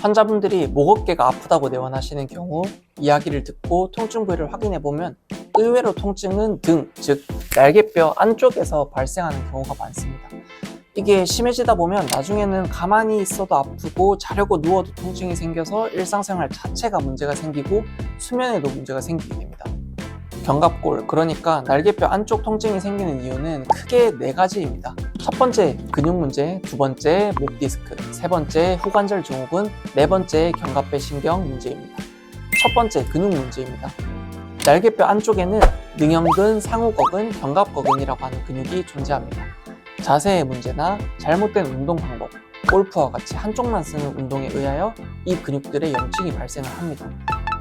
환자분들이 목 어깨가 아프다고 내원하시는 경우 이야기를 듣고 통증 부위를 확인해 보면 의외로 통증은 등, 즉 날개뼈 안쪽에서 발생하는 경우가 많습니다. 이게 심해지다 보면 나중에는 가만히 있어도 아프고 자려고 누워도 통증이 생겨서 일상생활 자체가 문제가 생기고 수면에도 문제가 생기게 됩니다. 견갑골, 그러니까 날개뼈 안쪽 통증이 생기는 이유는 크게 4가지입니다. 첫 번째, 근육 문제, 두 번째, 목 디스크, 세 번째, 후관절 증후군, 네 번째, 견갑배 신경 문제입니다. 첫 번째, 근육 문제입니다. 날개뼈 안쪽에는 능형근, 상우거근, 견갑거근이라고 하는 근육이 존재합니다. 자세의 문제나 잘못된 운동 방법, 골프와 같이 한쪽만 쓰는 운동에 의하여 이 근육들의 염증이 발생을 합니다.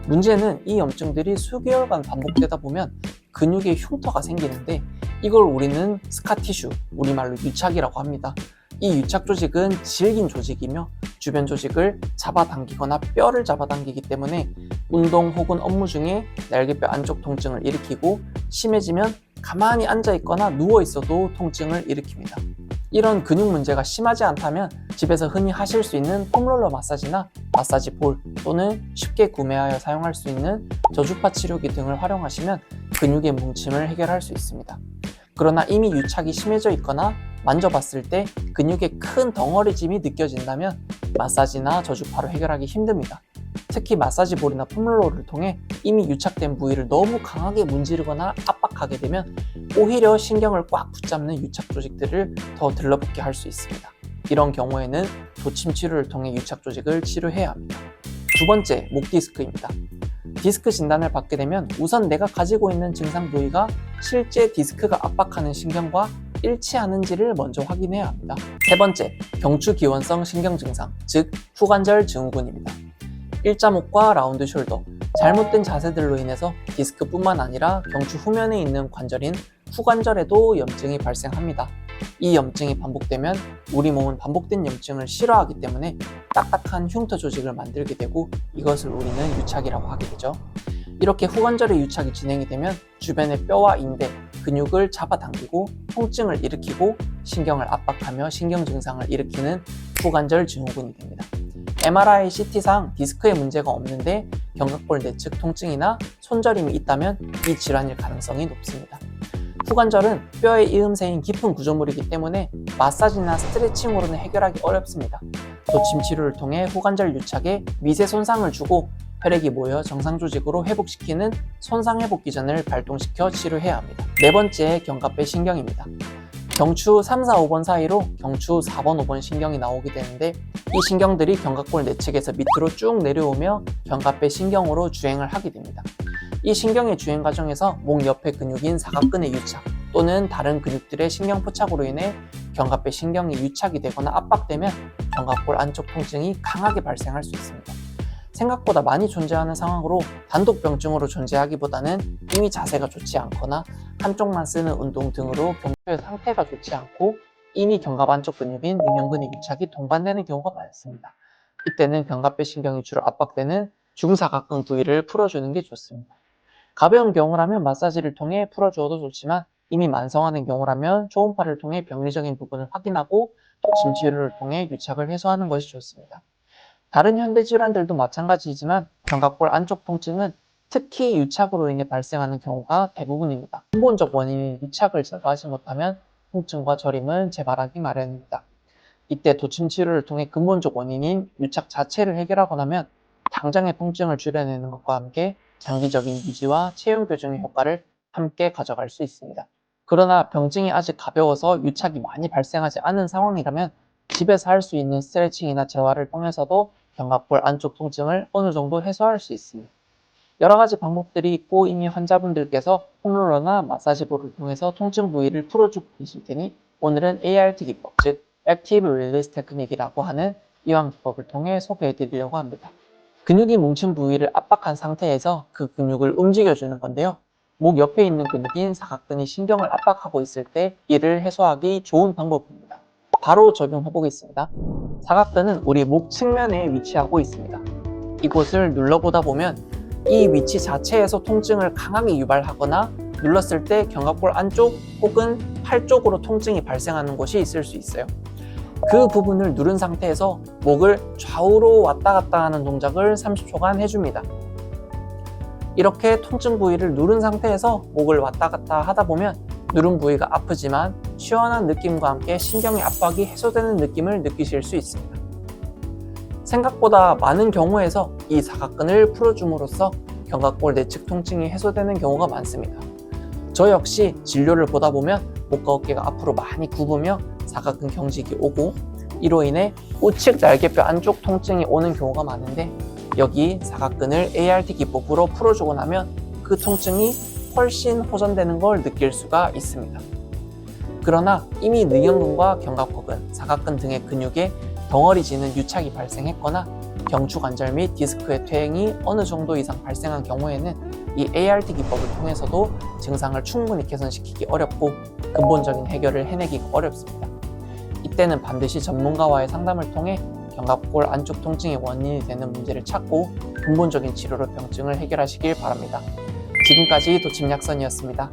문제는 이 염증들이 수개월간 반복되다 보면 근육에 흉터가 생기는데 이걸 우리는 스카티슈, 우리말로 유착이라고 합니다. 이 유착 조직은 질긴 조직이며 주변 조직을 잡아당기거나 뼈를 잡아당기기 때문에 운동 혹은 업무 중에 날개뼈 안쪽 통증을 일으키고 심해지면 가만히 앉아있거나 누워있어도 통증을 일으킵니다. 이런 근육 문제가 심하지 않다면 집에서 흔히 하실 수 있는 폼롤러 마사지나 마사지 볼 또는 쉽게 구매하여 사용할 수 있는 저주파 치료기 등을 활용하시면 근육의 뭉침을 해결할 수 있습니다. 그러나 이미 유착이 심해져 있거나 만져봤을 때 근육의 큰 덩어리짐이 느껴진다면 마사지나 저주파로 해결하기 힘듭니다. 특히 마사지 볼이나 폼롤러를 통해 이미 유착된 부위를 너무 강하게 문지르거나 압박하게 되면 오히려 신경을 꽉 붙잡는 유착 조직들을 더 들러붙게 할 수 있습니다. 이런 경우에는 도침 치료를 통해 유착 조직을 치료해야 합니다. 두 번째, 목 디스크입니다. 디스크 진단을 받게 되면 우선 내가 가지고 있는 증상 부위가 실제 디스크가 압박하는 신경과 일치하는지를 먼저 확인해야 합니다. 세 번째, 경추기원성 신경 증상, 즉 후관절 증후군입니다. 일자목과 라운드 숄더, 잘못된 자세들로 인해서 디스크뿐만 아니라 경추 후면에 있는 관절인 후관절에도 염증이 발생합니다. 이 염증이 반복되면 우리 몸은 반복된 염증을 싫어하기 때문에 딱딱한 흉터 조직을 만들게 되고 이것을 우리는 유착이라고 하게 되죠. 이렇게 후관절의 유착이 진행이 되면 주변의 뼈와 인대, 근육을 잡아당기고 통증을 일으키고 신경을 압박하며 신경 증상을 일으키는 후관절 증후군이 됩니다. MRI, CT상 디스크에 문제가 없는데 견갑골 내측 통증이나 손저림이 있다면 이 질환일 가능성이 높습니다. 후관절은 뼈의 이음새인 깊은 구조물이기 때문에 마사지나 스트레칭으로는 해결하기 어렵습니다. 도침 치료를 통해 후관절 유착에 미세 손상을 주고 혈액이 모여 정상 조직으로 회복시키는 손상 회복 기전을 발동시켜 치료해야 합니다. 네 번째, 견갑배 신경입니다. 경추 3, 4, 5번 사이로 경추 4번, 5번 신경이 나오게 되는데 이 신경들이 견갑골 내측에서 밑으로 쭉 내려오며 견갑배 신경으로 주행을 하게 됩니다. 이 신경의 주행 과정에서 목 옆의 근육인 사각근의 유착 또는 다른 근육들의 신경 포착으로 인해 견갑배 신경이 유착이 되거나 압박되면 견갑골 안쪽 통증이 강하게 발생할 수 있습니다. 생각보다 많이 존재하는 상황으로 단독병증으로 존재하기보다는 이미 자세가 좋지 않거나 한쪽만 쓰는 운동 등으로 경추의 상태가 좋지 않고 이미 견갑 안쪽 근육인 능형근의 유착이 동반되는 경우가 많습니다. 이때는 견갑배 신경이 주로 압박되는 중사각근 부위를 풀어주는 게 좋습니다. 가벼운 경우라면 마사지를 통해 풀어주어도 좋지만 이미 만성화된 경우라면 초음파를 통해 병리적인 부분을 확인하고 도침 치료를 통해 유착을 해소하는 것이 좋습니다. 다른 현대 질환들도 마찬가지이지만 견갑골 안쪽 통증은 특히 유착으로 인해 발생하는 경우가 대부분입니다. 근본적 원인인 유착을 제거하지 못하면 통증과 저림은 재발하기 마련입니다. 이때 도침 치료를 통해 근본적 원인인 유착 자체를 해결하고 나면 당장의 통증을 줄여내는 것과 함께 장기적인 유지와 체형 교정의 효과를 함께 가져갈 수 있습니다. 그러나 병증이 아직 가벼워서 유착이 많이 발생하지 않은 상황이라면 집에서 할 수 있는 스트레칭이나 재활을 통해서도 견갑골 안쪽 통증을 어느 정도 해소할 수 있습니다. 여러 가지 방법들이 있고 이미 환자분들께서 폼롤러나 마사지볼을 통해서 통증 부위를 풀어주고 계실 테니 오늘은 ART 기법, 즉 Active Release Technique이라고 하는 이완 기법을 통해 소개해 드리려고 합니다. 근육이 뭉친 부위를 압박한 상태에서 그 근육을 움직여주는 건데요. 목 옆에 있는 근육인 사각근이 신경을 압박하고 있을 때 이를 해소하기 좋은 방법입니다. 바로 적용해 보겠습니다. 사각근은 우리 목 측면에 위치하고 있습니다. 이곳을 눌러보다 보면 이 위치 자체에서 통증을 강하게 유발하거나 눌렀을 때 견갑골 안쪽 혹은 팔 쪽으로 통증이 발생하는 곳이 있을 수 있어요. 그 부분을 누른 상태에서 목을 좌우로 왔다 갔다 하는 동작을 30초간 해줍니다. 이렇게 통증 부위를 누른 상태에서 목을 왔다 갔다 하다 보면 누른 부위가 아프지만 시원한 느낌과 함께 신경의 압박이 해소되는 느낌을 느끼실 수 있습니다. 생각보다 많은 경우에서 이 사각근을 풀어줌으로써 견갑골 내측 통증이 해소되는 경우가 많습니다. 저 역시 진료를 보다 보면 목과 어깨가 앞으로 많이 굽으며 사각근 경직이 오고 이로 인해 우측 날개뼈 안쪽 통증이 오는 경우가 많은데 여기 사각근을 ART 기법으로 풀어주고 나면 그 통증이 훨씬 호전되는 걸 느낄 수가 있습니다. 그러나 이미 능형근과 견갑골근, 사각근 등의 근육에 덩어리지는 유착이 발생했거나 경추관절 및 디스크의 퇴행이 어느 정도 이상 발생한 경우에는 이 ART 기법을 통해서도 증상을 충분히 개선시키기 어렵고 근본적인 해결을 해내기가 어렵습니다. 이때는 반드시 전문가와의 상담을 통해 견갑골 안쪽 통증의 원인이 되는 문제를 찾고 근본적인 치료로 병증을 해결하시길 바랍니다. 지금까지 도침약선이었습니다.